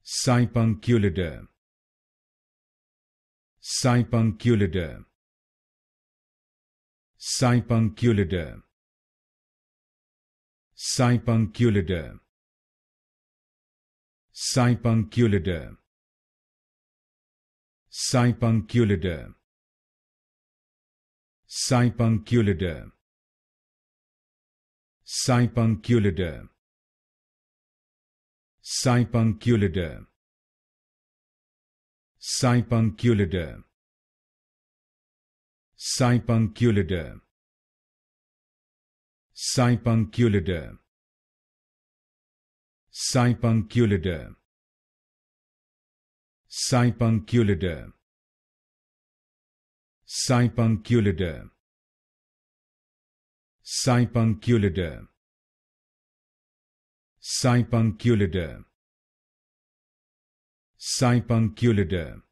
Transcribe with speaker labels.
Speaker 1: Sipunculida. Sipunculida. Sipunculida. Sipunculida. Sipunculida. Sipunculida. Sipunculida. Sipunculida. Sipunculida. Sipunculida. Sipunculida. Sipunculida. Sipunculida. Sipunculida. Sipunculida. Sipunculida. Sipunculida. Sipunculida.